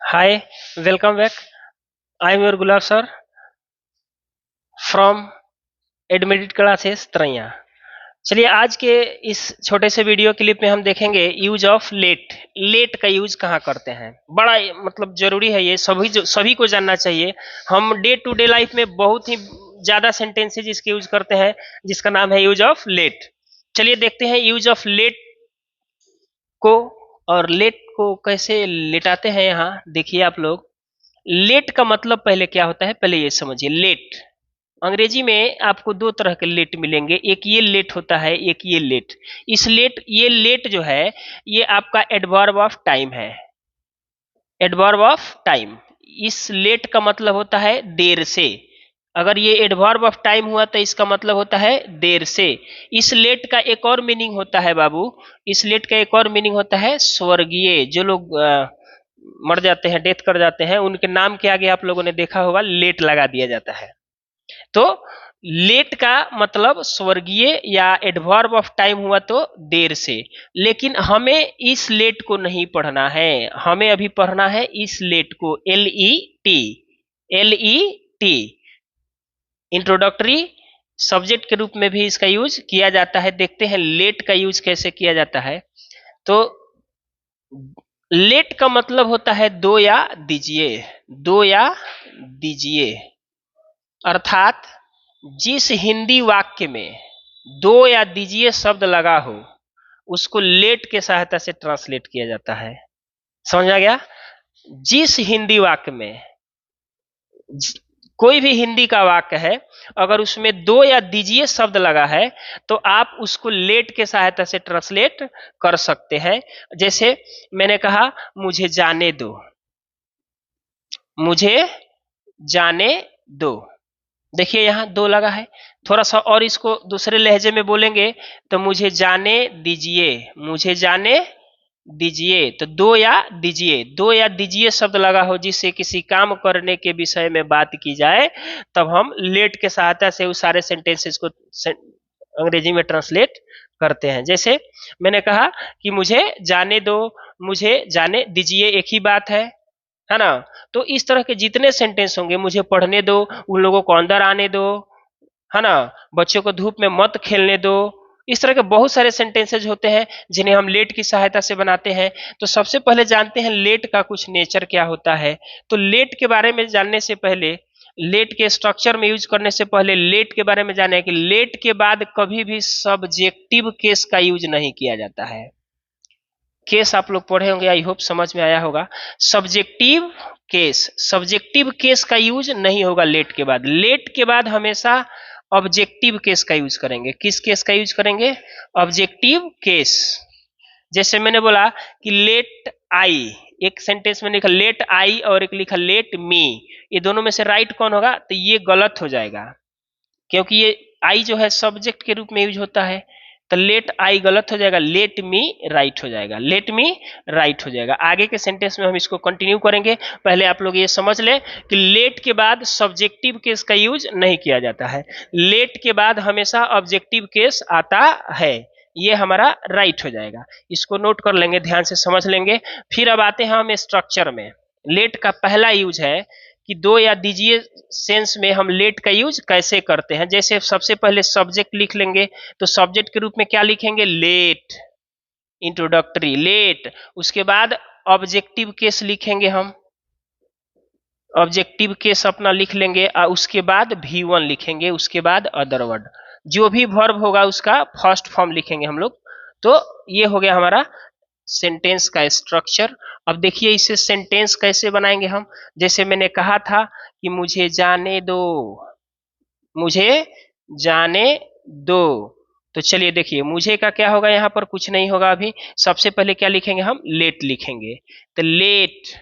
Hi, welcome back. I am your Gulab sir from Admitted Classes Taraiya. चलिए आज के इस छोटे से वीडियो क्लिप में हम देखेंगे यूज ऑफ लेट। लेट का यूज कहाँ करते हैं, बड़ा मतलब जरूरी है, ये सभी को जानना चाहिए। हम डे टू डे लाइफ में बहुत ही ज्यादा सेंटेंसेज इसके यूज करते हैं जिसका नाम है यूज ऑफ लेट। चलिए देखते हैं यूज ऑफ लेट को, और लेट को कैसे लेटाते हैं। यहाँ देखिए आप लोग, लेट का मतलब पहले क्या होता है, पहले ये समझिए। लेट अंग्रेजी में आपको दो तरह के लेट मिलेंगे, एक ये लेट होता है, एक ये लेट। ये लेट जो है ये आपका एडवर्ब ऑफ टाइम है। एडवर्ब ऑफ टाइम, इस लेट का मतलब होता है देर से। अगर ये एडवर्ब ऑफ टाइम हुआ तो इसका मतलब होता है देर से। इस लेट का एक और मीनिंग होता है बाबू, इस लेट का एक और मीनिंग होता है स्वर्गीय। जो लोग मर जाते हैं, डेथ कर जाते हैं, उनके नाम के आगे आप लोगों ने देखा होगा लेट लगा दिया जाता है। तो लेट का मतलब स्वर्गीय या एडवर्ब ऑफ टाइम हुआ तो देर से। लेकिन हमें इस लेट को नहीं पढ़ना है, हमें अभी पढ़ना है इस लेट को, L E T. L E T introductory subject के रूप में भी इसका यूज किया जाता है। देखते हैं लेट का यूज कैसे किया जाता है। तो लेट का मतलब होता है दो या दीजिए, दो या दीजिए। अर्थात जिस हिंदी वाक्य में दो या दीजिए शब्द लगा हो उसको लेट के सहायता से ट्रांसलेट किया जाता है। समझ आ गया? जिस हिंदी वाक्य में, कोई भी हिंदी का वाक्य है, अगर उसमें दो या दीजिए शब्द लगा है तो आप उसको लेट के सहायता से ट्रांसलेट कर सकते हैं। जैसे मैंने कहा मुझे जाने दो, मुझे जाने दो। देखिए यहाँ दो लगा है। थोड़ा सा और इसको दूसरे लहजे में बोलेंगे तो मुझे जाने दीजिए, मुझे जाने दीजिए। तो दो या दीजिए, दो या दीजिए शब्द लगा हो जिससे किसी काम करने के विषय में बात की जाए, तब हम लेट के सहायता से उस सारे सेंटेंसेस को अंग्रेजी में ट्रांसलेट करते हैं। जैसे मैंने कहा कि मुझे जाने दो, मुझे जाने दीजिए, एक ही बात है ना। तो इस तरह के जितने सेंटेंस होंगे, मुझे पढ़ने दो, उन लोगों को अंदर आने दो, है ना, बच्चों को धूप में मत खेलने दो, इस तरह के बहुत सारे सेंटेंसेज होते हैं जिन्हें हम लेट की सहायता से बनाते हैं। तो सबसे पहले जानते हैं लेट का कुछ नेचर क्या होता है। तो लेट के बारे में जानने से पहले, लेट के स्ट्रक्चर में यूज करने से पहले लेट के बारे में जाने कि लेट के बाद कभी भी सब्जेक्टिव केस का यूज नहीं किया जाता है। केस आप लोग पढ़े होंगे, आई होप समझ में आया होगा। सब्जेक्टिव केस, सब्जेक्टिव केस का यूज नहीं होगा लेट के बाद। लेट के बाद हमेशा ऑब्जेक्टिव केस का यूज करेंगे। किस केस का यूज करेंगे? Objective case. जैसे मैंने बोला कि लेट आई, एक सेंटेंस में लिखा लेट आई और एक लिखा लेट मी, ये दोनों में से राइट कौन होगा? तो ये गलत हो जाएगा, क्योंकि ये आई जो है सब्जेक्ट के रूप में यूज होता है। तो लेट आई गलत हो जाएगा, लेट मी राइट हो जाएगा, लेट मी राइट हो जाएगा। आगे के सेंटेंस में हम इसको कंटिन्यू करेंगे। पहले आप लोग ये समझ लें कि लेट के बाद सब्जेक्टिव केस का यूज नहीं किया जाता है, लेट के बाद हमेशा ऑब्जेक्टिव केस आता है। ये हमारा राइट हो जाएगा, इसको नोट कर लेंगे, ध्यान से समझ लेंगे। फिर अब आते हैं हम स्ट्रक्चर में। लेट का पहला यूज है कि दो या दीजिए सेंस में हम लेट का यूज कैसे करते हैं। जैसे सबसे पहले सब्जेक्ट लिख लेंगे, तो सब्जेक्ट के रूप में क्या लिखेंगे? Late, introductory late. उसके बाद ऑब्जेक्टिव केस लिखेंगे हम, ऑब्जेक्टिव केस अपना लिख लेंगे, और उसके बाद V1 लिखेंगे, उसके बाद अदर वर्ड। जो भी वर्ब होगा उसका फर्स्ट फॉर्म लिखेंगे हम लोग। तो ये हो गया हमारा सेंटेंस का स्ट्रक्चर। अब देखिए इसे सेंटेंस कैसे बनाएंगे हम। जैसे मैंने कहा था कि मुझे जाने दो, मुझे जाने दो। तो चलिए देखिए मुझे का क्या होगा, यहाँ पर कुछ नहीं होगा अभी। सबसे पहले क्या लिखेंगे हम? लेट लिखेंगे। तो लेट,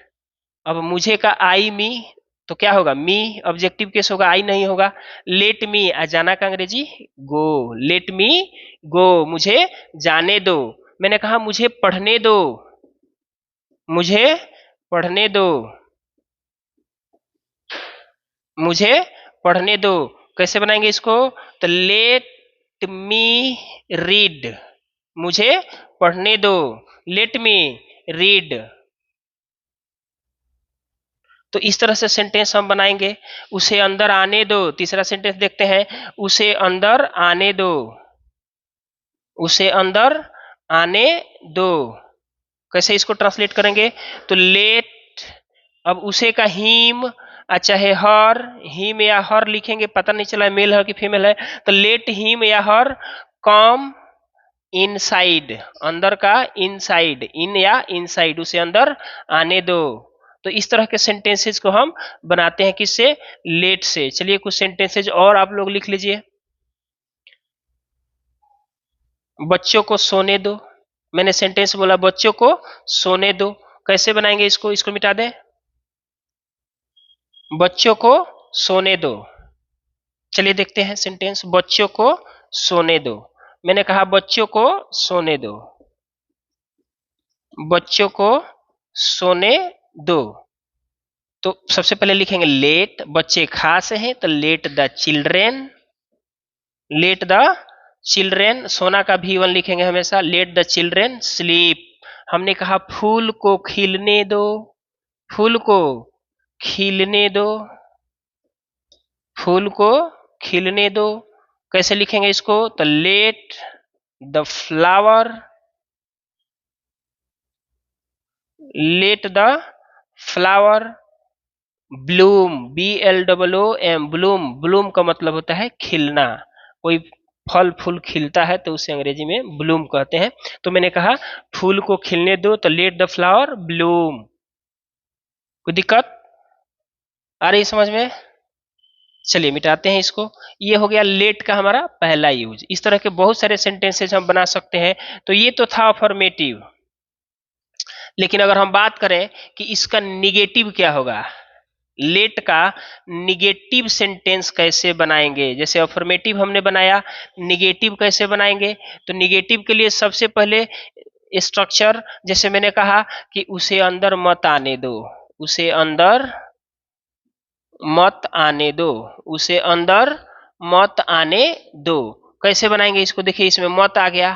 अब मुझे का आई मी, तो क्या होगा? मी ऑब्जेक्टिव केस होगा, आई नहीं होगा। लेट मी, जाना का अंग्रेजी गो, लेट मी गो, मुझे जाने दो। मैंने कहा मुझे पढ़ने दो, मुझे पढ़ने दो, मुझे पढ़ने दो। कैसे बनाएंगे इसको? तो लेट मी रीड, मुझे पढ़ने दो, लेट मी रीड। तो इस तरह से सेंटेंस हम बनाएंगे। उसे अंदर आने दो। तीसरा सेंटेंस देखते हैं, उसे अंदर आने दो, उसे अंदर आने दो। कैसे इसको ट्रांसलेट करेंगे? तो लेट, अब उसे का हिम चाहे हर, हिम या हर लिखेंगे, पता नहीं चला मेल है कि फीमेल है, तो लेट हिम या हर कम इनसाइड, अंदर का इनसाइड, इन या इनसाइड, उसे अंदर आने दो। तो इस तरह के सेंटेंसेज को हम बनाते हैं किससे? लेट से। चलिए कुछ सेंटेंसेज और आप लोग लिख लीजिए। बच्चों को सोने दो। मैंने सेंटेंस बोला बच्चों को सोने दो। कैसे बनाएंगे इसको? इसको मिटा दें। बच्चों को सोने दो। चलिए देखते हैं सेंटेंस, बच्चों को सोने दो। मैंने कहा बच्चों को सोने दो, बच्चों को सोने दो। तो सबसे पहले लिखेंगे लेट, बच्चे खास हैं तो late the children, late the children, सोना का भी वन लिखेंगे हमेशा, लेट द चिल्ड्रेन स्लीप। हमने कहा फूल को खिलने दो, फूल को खिलने दो, फूल को खिलने दो। कैसे लिखेंगे इसको? तो let the flower, let the flower Bloom, BLOOM, Bloom, Bloom का मतलब होता है खिलना। कोई फल फूल खिलता है तो उसे अंग्रेजी में ब्लूम कहते हैं। तो मैंने कहा फूल को खिलने दो, तो लेट द फ्लावर ब्लूम। कोई दिक्कत आ रही समझ में? चलिए मिटाते हैं इसको। ये हो गया लेट का हमारा पहला यूज। इस तरह के बहुत सारे सेंटेंसेज हम बना सकते हैं। तो ये तो था अफर्मेटिव। लेकिन अगर हम बात करें कि इसका निगेटिव क्या होगा, लेट का निगेटिव सेंटेंस कैसे बनाएंगे? जैसे अफर्मेटिव हमने बनाया, निगेटिव कैसे बनाएंगे? तो निगेटिव के लिए सबसे पहले स्ट्रक्चर, जैसे मैंने कहा कि उसे अंदर मत आने दो, उसे अंदर मत आने दो, उसे अंदर मत आने दो। कैसे बनाएंगे इसको? देखिए इसमें मत आ गया,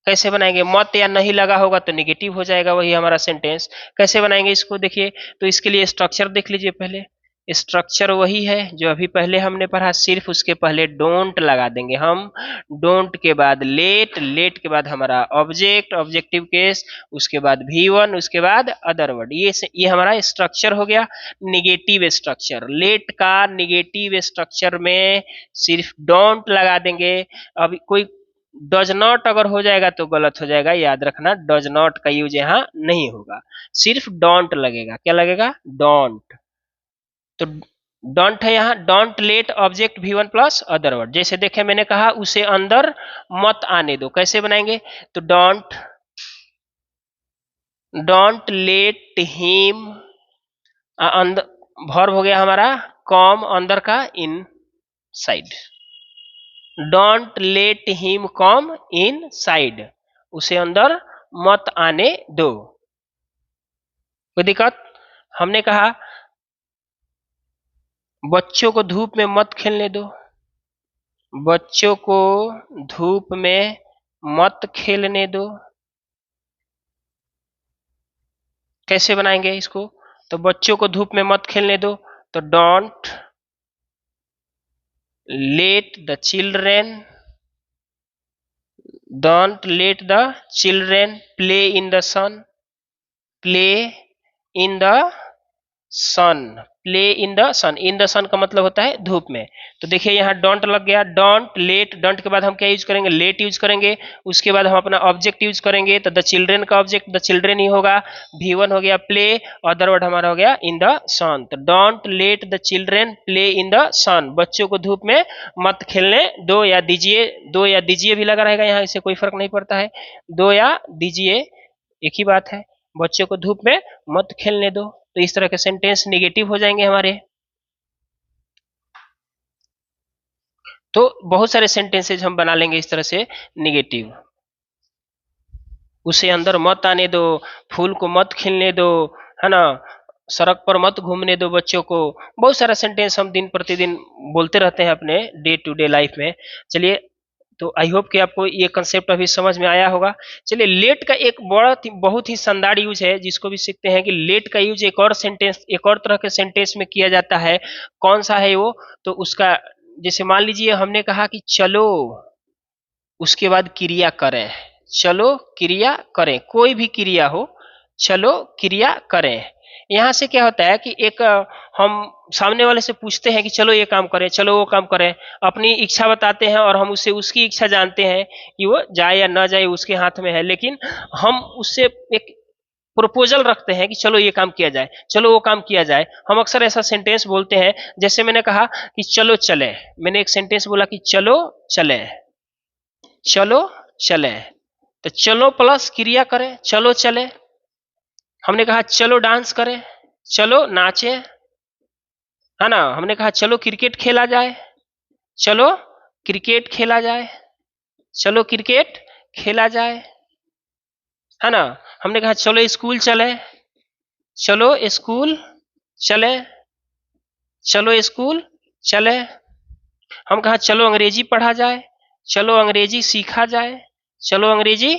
कैसे बनाएंगे? मत या नहीं लगा होगा तो निगेटिव हो जाएगा वही हमारा सेंटेंस। कैसे बनाएंगे इसको? देखिए, तो इसके लिए स्ट्रक्चर देख लीजिए। पहले स्ट्रक्चर वही है जो अभी पहले हमने पढ़ा, सिर्फ उसके पहले डोंट लगा देंगे हम। डोंट के बाद लेट, लेट के बाद हमारा ऑब्जेक्ट, ऑब्जेक्टिव केस, उसके बाद V1, उसके बाद अदर वर्ड। ये हमारा स्ट्रक्चर हो गया, निगेटिव स्ट्रक्चर। लेट का निगेटिव स्ट्रक्चर में सिर्फ डोंट लगा देंगे। अब कोई डज नॉट अगर हो जाएगा तो गलत हो जाएगा, याद रखना, डज नॉट का यूज यहाँ नहीं होगा, सिर्फ डोंट लगेगा। क्या लगेगा? डोंट। तो डोंट है यहाँ, don't let object V1 plus other word. जैसे देखे मैंने कहा उसे अंदर मत आने दो। कैसे बनाएंगे? तो डोंट, डोंट लेट हिम, अंदर वर्ब हो गया हमारा कम, अंदर का inside. Don't let him come inside, उसे अंदर मत आने दो। कोई दिक्कत? हमने कहा बच्चों को धूप में मत खेलने दो, बच्चों को धूप में मत खेलने दो। कैसे बनाएंगे इसको? तो बच्चों को धूप में मत खेलने दो, तो don't let the children, don't let the children play in the sun, play in the sun, play in the sun. In the sun का मतलब होता है धूप में। तो देखिए यहाँ डोंट लग गया, डोंट लेट, डोंट के बाद हम क्या यूज करेंगे? लेट यूज करेंगे। उसके बाद हम अपना ऑब्जेक्ट यूज करेंगे, तो द चिल्ड्रेन का ऑब्जेक्ट द चिल्ड्रेन ही होगा। V1 हो गया प्ले, अदर वर्ड हमारा हो गया इन द सन। तो don't let the children play in the sun, बच्चों को धूप में मत खेलने दो या दीजिए। दो या दीजिए भी लगा रहेगा यहाँ, इससे कोई फर्क नहीं पड़ता है, दो या दीजिए एक ही बात है। बच्चों को धूप में मत खेलने दो। तो इस तरह के सेंटेंस निगेटिव हो जाएंगे हमारे। तो बहुत सारे सेंटेंसेज हम बना लेंगे इस तरह से निगेटिव। उसे अंदर मत आने दो, फूल को मत खिलने दो, है ना, सड़क पर मत घूमने दो बच्चों को। बहुत सारा सेंटेंस हम दिन प्रतिदिन बोलते रहते हैं अपने डे टू डे लाइफ में। चलिए तो आई होप कि आपको ये कंसेप्ट अभी समझ में आया होगा। चलिए, लेट का एक बहुत ही शानदार यूज है जिसको भी सीखते हैं कि लेट का यूज एक और तरह के सेंटेंस में किया जाता है। कौन सा है वो? तो उसका, जैसे मान लीजिए हमने कहा कि चलो, उसके बाद क्रिया करें। चलो क्रिया करें, कोई भी क्रिया हो, चलो क्रिया करें। यहां से क्या होता है कि एक हम सामने वाले से पूछते हैं कि चलो ये काम करें, चलो वो काम करें, अपनी इच्छा बताते हैं और हम उससे उसकी इच्छा जानते हैं कि वो जाए या ना जाए उसके हाथ में है, लेकिन हम उससे एक प्रपोजल रखते हैं कि चलो ये काम किया जाए, चलो वो काम किया जाए। हम अक्सर ऐसा सेंटेंस बोलते हैं, जैसे मैंने कहा कि चलो चले, मैंने एक सेंटेंस बोला कि चलो चले, चलो चले, तो चलो प्लस क्रिया करें, चलो चले। हमने कहा चलो डांस करें, चलो नाचे, है ना। हमने कहा चलो क्रिकेट खेला जाए, चलो क्रिकेट खेला जाए, चलो क्रिकेट खेला जाए, है ना। हमने कहा चलो स्कूल चले, चलो स्कूल चले, चलो स्कूल चले। हम कहा चलो अंग्रेजी पढ़ा जाए, चलो अंग्रेजी सीखा जाए, चलो अंग्रेजी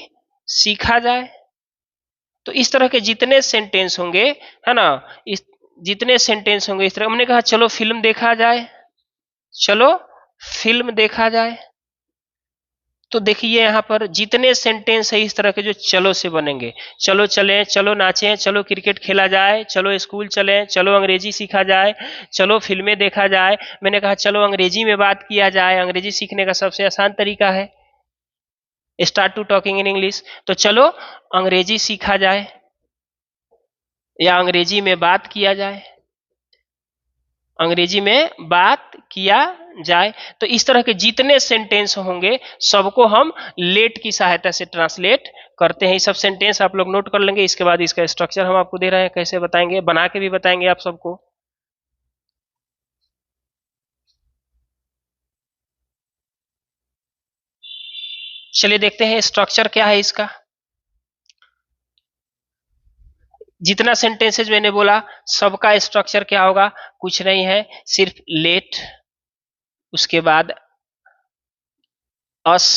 सीखा जाए। तो इस तरह के जितने सेंटेंस होंगे, है ना, इस जितने सेंटेंस होंगे इस तरह। हमने कहा चलो फिल्म देखा जाए, चलो फिल्म देखा जाए। तो देखिए यहाँ पर जितने सेंटेंस है इस तरह के जो चलो से बनेंगे, चलो चलें, चलो नाचें, चलो क्रिकेट खेला जाए, चलो स्कूल चलें, चलो अंग्रेजी सीखा जाए, चलो फिल्में देखा जाए। मैंने कहा चलो अंग्रेजी में बात किया जाए, अंग्रेजी सीखने का सबसे आसान तरीका है start to talking in English. तो चलो अंग्रेजी सीखा जाए या अंग्रेजी में बात किया जाए, अंग्रेजी में बात किया जाए। तो इस तरह के जितने सेंटेंस होंगे सबको हम लेट की सहायता से ट्रांसलेट करते हैं। ये सब सेंटेंस आप लोग नोट कर लेंगे, इसके बाद इसका स्ट्रक्चर हम आपको दे रहे हैं, कैसे बताएंगे, बना के भी बताएंगे आप सबको। चलिए देखते हैं स्ट्रक्चर क्या है इसका। जितना सेंटेंसेज मैंने बोला सबका स्ट्रक्चर क्या होगा, कुछ नहीं है, सिर्फ लेट, उसके बाद अस,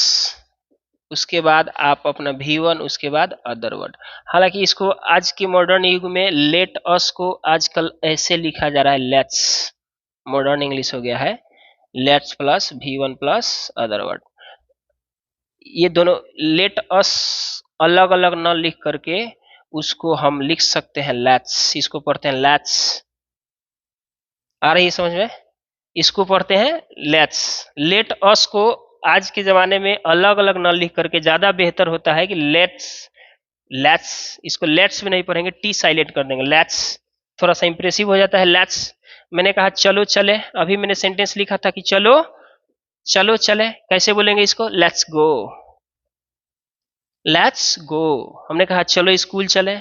उसके बाद आप अपना V1, उसके बाद अदर वर्ड। हालांकि इसको आज के मॉडर्न युग में लेट अस को आजकल ऐसे लिखा जा रहा है, लेट्स, मॉडर्न इंग्लिश हो गया है, let's plus V1 plus other word. ये दोनों लेट अस अलग अलग न लिख करके उसको हम लिख सकते हैं लेट्स, इसको पढ़ते हैं लेट्स। आ रही है समझ में? इसको पढ़ते हैं लेट्स। लेट अस को आज के जमाने में अलग अलग न लिख करके ज्यादा बेहतर होता है कि लेट्स, लेट्स, इसको लेट्स भी नहीं पढ़ेंगे, टी साइलेंट कर देंगे, लेट्स थोड़ा सा इंप्रेसिव हो जाता है लेट्स। मैंने कहा चलो चले, अभी मैंने सेंटेंस लिखा था कि चलो चलो चले, कैसे बोलेंगे इसको, लेट्स गो, लेट्स गो। हमने कहा चलो स्कूल चले,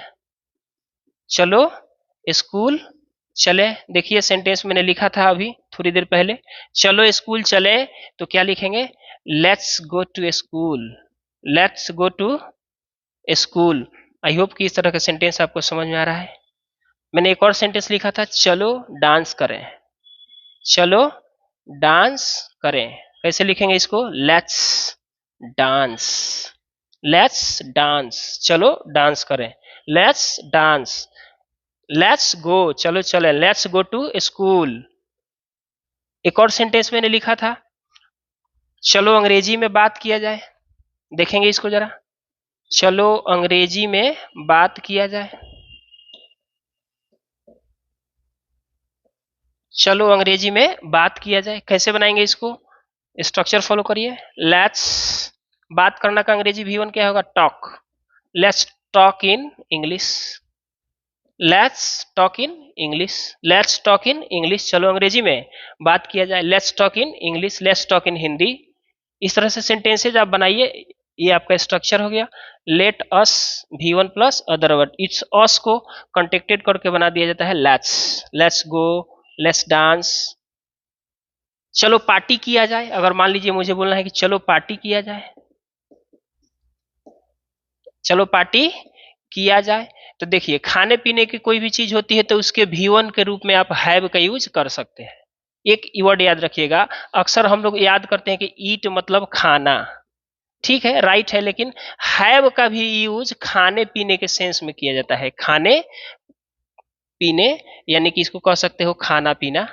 चलो स्कूल चले। देखिए सेंटेंस मैंने लिखा था अभी थोड़ी देर पहले, चलो स्कूल चले, तो क्या लिखेंगे, let's go to school, let's go to school. I hope कि इस तरह का सेंटेंस आपको समझ में आ रहा है। मैंने एक और सेंटेंस लिखा था, चलो डांस करें, चलो डांस करें, कैसे लिखेंगे इसको, लेट्स डांस, लेट्स डांस, चलो डांस करें, लेट्स डांस, लेट्स गो, चलो चले, लेट्स गो टू स्कूल। एक और सेंटेंस मैंने लिखा था, चलो अंग्रेजी में बात किया जाए, देखेंगे इसको जरा, चलो अंग्रेजी में बात किया जाए, चलो अंग्रेजी में बात किया जाए। कैसे बनाएंगे इसको, स्ट्रक्चर फॉलो करिए। लेट्स, बात करना का अंग्रेजी V1 क्या होगा, talk, let's talk in English, let's talk in English, let's talk in English, चलो अंग्रेजी में बात किया जाए, let's talk in English, let's talk in Hindi. इस तरह से सेंटेंसेज आप बनाइए, ये आपका स्ट्रक्चर हो गया। Let us V1 plus other word, it's us को कॉन्टेक्टेड करके बना दिया जाता है let's, let's go, let's dance. चलो पार्टी किया जाए, अगर मान लीजिए मुझे बोलना है कि चलो पार्टी किया जाए, चलो पार्टी किया जाए। तो देखिए खाने पीने की कोई भी चीज होती है तो उसके V1 के रूप में आप हैव का यूज कर सकते हैं, एक वर्ड याद रखिएगा, अक्सर हम लोग याद करते हैं कि ईट मतलब खाना, ठीक है, राइट है, लेकिन हैव का भी यूज खाने पीने के सेंस में किया जाता है, खाने पीने, यानी कि इसको कह सकते हो खाना पीना।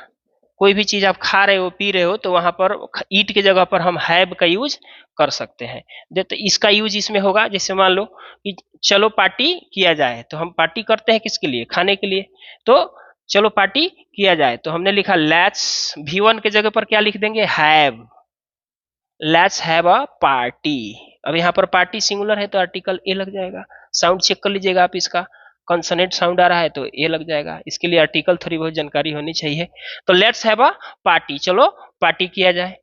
कोई भी चीज आप खा रहे हो पी रहे हो तो वहां पर ईट की जगह पर हम हैव का यूज कर सकते हैं। तो इसका यूज इसमें होगा, जैसे मान लो कि चलो पार्टी किया जाए, तो हम पार्टी करते हैं किसके लिए, खाने के लिए, तो चलो पार्टी किया जाए, तो हमने लिखा लेट्स, V1 के जगह पर क्या लिख देंगे, have, let's have a party. अब यहाँ पर पार्टी सिंगुलर है तो आर्टिकल ए लग जाएगा। साउंड चेक कर लीजिएगा आप, इसका कॉन्सोनेंट साउंड आ रहा है तो ए लग जाएगा, इसके लिए आर्टिकल थोड़ी बहुत जानकारी होनी चाहिए। तो लेट्स हैव अ पार्टी, चलो पार्टी किया जाए।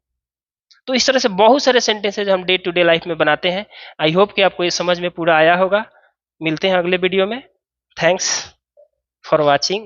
तो इस तरह से बहुत सारे सेंटेंसेज हम डे टू डे लाइफ में बनाते हैं। आई होप कि आपको ये समझ में पूरा आया होगा। मिलते हैं अगले वीडियो में। Thanks for watching.